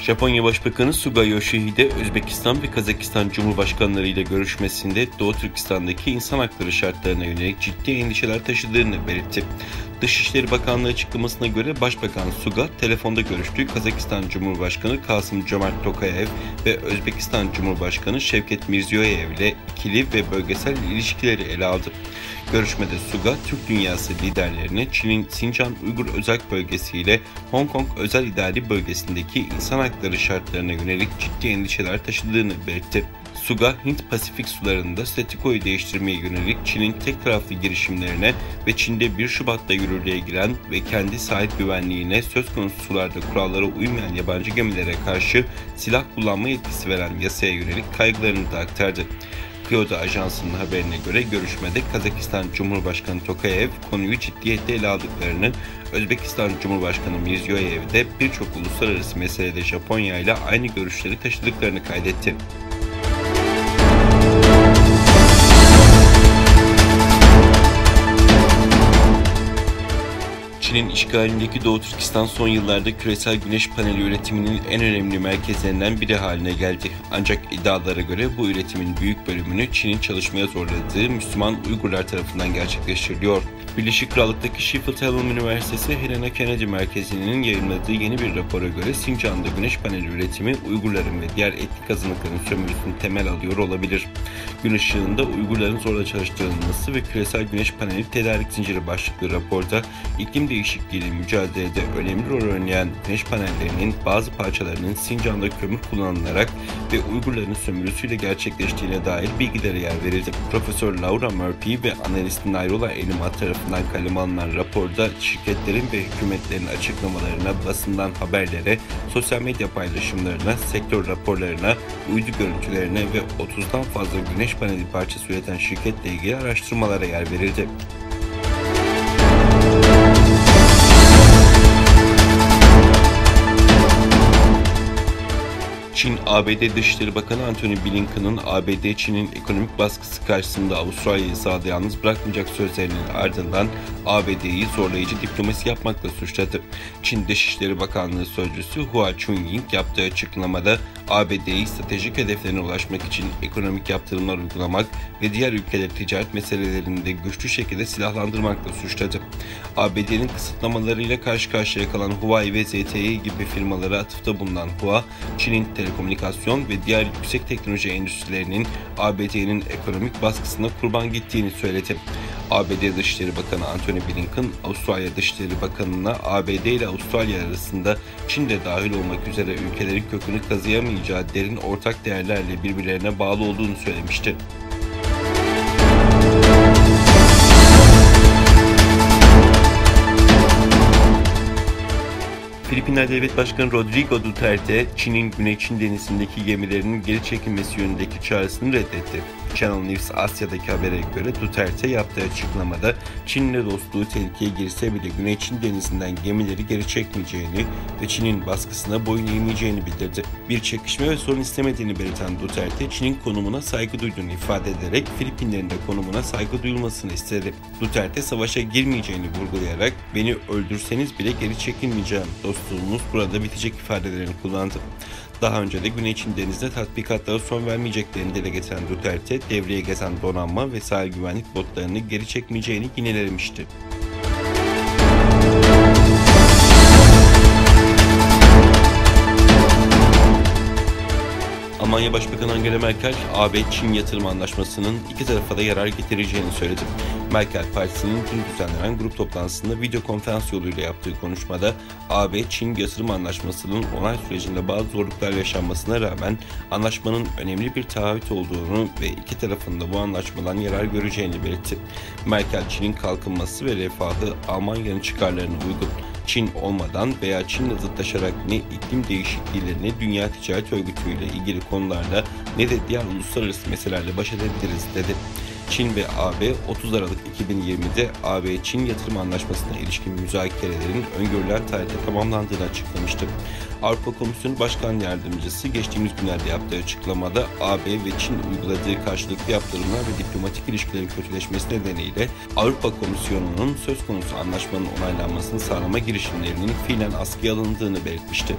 Japonya Başbakanı Suga Yoshihide, Özbekistan ve Kazakistan Cumhurbaşkanları ile görüşmesinde Doğu Türkistan'daki insan hakları şartlarına yönelik ciddi endişeler taşıdığını belirtti. Dışişleri Bakanlığı açıklamasına göre Başbakan Suga, telefonda görüştüğü Kazakistan Cumhurbaşkanı Kasım-Jomart Tokayev ve Özbekistan Cumhurbaşkanı Şevket Mirziyoyev ile ikili ve bölgesel ilişkileri ele aldı. Görüşmede Suga, Türk dünyası liderlerine Çin'in Sincan Uygur Özerk Bölgesi ile Hong Kong Özel İdari Bölgesi'ndeki insan hakları şartlarına yönelik ciddi endişeler taşıdığını belirtti. Suga, Hint-Pasifik sularında statikoyu değiştirmeye yönelik Çin'in tek taraflı girişimlerine ve Çin'de 1 Şubat'ta yürürlüğe giren ve kendi sahil güvenliğine söz konusu sularda kurallara uymayan yabancı gemilere karşı silah kullanma yetkisi veren yasaya yönelik kaygılarını da aktardı. Kyodo Ajansı'nın haberine göre görüşmede Kazakistan Cumhurbaşkanı Tokayev konuyu ciddiyetle ele aldıklarını, Özbekistan Cumhurbaşkanı Mirziyoyev de birçok uluslararası meselede Japonya ile aynı görüşleri taşıdıklarını kaydetti. Çin'in işgalindeki Doğu Türkistan son yıllarda küresel güneş paneli üretiminin en önemli merkezlerinden biri haline geldi. Ancak iddialara göre bu üretimin büyük bölümünü Çin'in çalışmaya zorladığı Müslüman Uygurlar tarafından gerçekleştiriliyor. Birleşik Krallık'taki Sheffield Hallam Üniversitesi Helena Kennedy Merkezi'nin yayınladığı yeni bir rapora göre Sincan'da güneş paneli üretimi Uygurların ve diğer etnik azınlıkların sömürüsünü temel alıyor olabilir. Gün ışığında Uygurların zorla çalıştırılması ve küresel güneş paneli tedarik zinciri başlıklı raporda iklim değişikliğiyle mücadelede önemli rol oynayan güneş panellerinin bazı parçalarının Sincan'da kömür kullanılarak ve Uygurların sömürüsüyle gerçekleştiğine dair bilgilere yer verildi. Profesör Laura Murphy ve analist Nairola Elimat tarafından kaleme alınan raporda şirketlerin ve hükümetlerin açıklamalarına, basından haberlere, sosyal medya paylaşımlarına, sektör raporlarına, uydu görüntülerine ve 30'dan fazla güneş paneli parçası üreten şirketle ilgili araştırmalara yer verildi. Çin, ABD Dışişleri Bakanı Antony Blinken'ın ABD Çin'in ekonomik baskısı karşısında Avustralya'yı sağda yalnız bırakmayacak sözlerinin ardından ABD'yi zorlayıcı diplomasi yapmakla suçladı. Çin Dışişleri Bakanlığı Sözcüsü Hua Chunying yaptığı açıklamada ABD'yi stratejik hedeflerine ulaşmak için ekonomik yaptırımlar uygulamak ve diğer ülkeler ticaret meselelerinde güçlü şekilde silahlandırmakla suçladı. ABD'nin kısıtlamalarıyla karşı karşıya kalan Huawei ve ZTE gibi firmalara atıfta bulunan Hua, Çin'in telekomünikasyon ve diğer yüksek teknoloji endüstrilerinin ABD'nin ekonomik baskısına kurban gittiğini söyledi. ABD Dışişleri Bakanı Antony Blinken, Avustralya Dışişleri Bakanı'na ABD ile Avustralya arasında Çin de dahil olmak üzere ülkelerin kökünü kazıyamayacağı derin ortak değerlerle birbirlerine bağlı olduğunu söylemişti. Filipinler Devlet Başkanı Rodrigo Duterte, Çin'in Güney Çin Denizi'ndeki gemilerinin geri çekilmesi yönündeki çağrısını reddetti. Channel News Asya'daki habere göre Duterte yaptığı açıklamada Çin'le dostluğu tehlikeye girse bile Güney Çin Denizi'nden gemileri geri çekmeyeceğini ve Çin'in baskısına boyun eğmeyeceğini bildirdi. Bir çekişme ve sorun istemediğini belirten Duterte, Çin'in konumuna saygı duyduğunu ifade ederek Filipinlerin de konumuna saygı duyulmasını istedi. Duterte savaşa girmeyeceğini vurgulayarak "Beni öldürseniz bile geri çekilmeyeceğim, dostluğumuz burada bitecek" ifadelerini kullandı. Daha önce de Güney Çin Denizi'nde tatbikatlara son vermeyeceklerini dile getiren Duterte, devreye gezen donanma ve sahil güvenlik botlarını geri çekmeyeceğini yinelemişti. Almanya Başbakanı Angela Merkel, AB-Çin yatırım anlaşmasının iki tarafa da yarar getireceğini söyledi. Merkel, partisinin dün düzenlenen grup toplantısında video konferans yoluyla yaptığı konuşmada, AB-Çin yatırım anlaşmasının onay sürecinde bazı zorluklar yaşanmasına rağmen anlaşmanın önemli bir taahhüt olduğunu ve iki tarafın da bu anlaşmadan yarar göreceğini belirtti. Merkel, Çin'in kalkınması ve refahı Almanya'nın çıkarlarına uygun, Çin olmadan veya Çin'le zıtlaşarak ne iklim değişikliğiyle ne Dünya Ticaret Örgütü ile ilgili konularda ne de diğer uluslararası meselelerle baş edebiliriz dedi. Çin ve AB 30 Aralık 2020'de AB-Çin yatırım anlaşmasına ilişkin müzakerelerin öngörülen tarihte tamamlandığını açıklamıştı. Avrupa Komisyonu Başkan Yardımcısı geçtiğimiz günlerde yaptığı açıklamada AB ve Çin uyguladığı karşılıklı yaptırımlar ve diplomatik ilişkilerin kötüleşmesi nedeniyle Avrupa Komisyonu'nun söz konusu anlaşmanın onaylanmasını sağlama girişimlerinin fiilen askıya alındığını belirtmişti.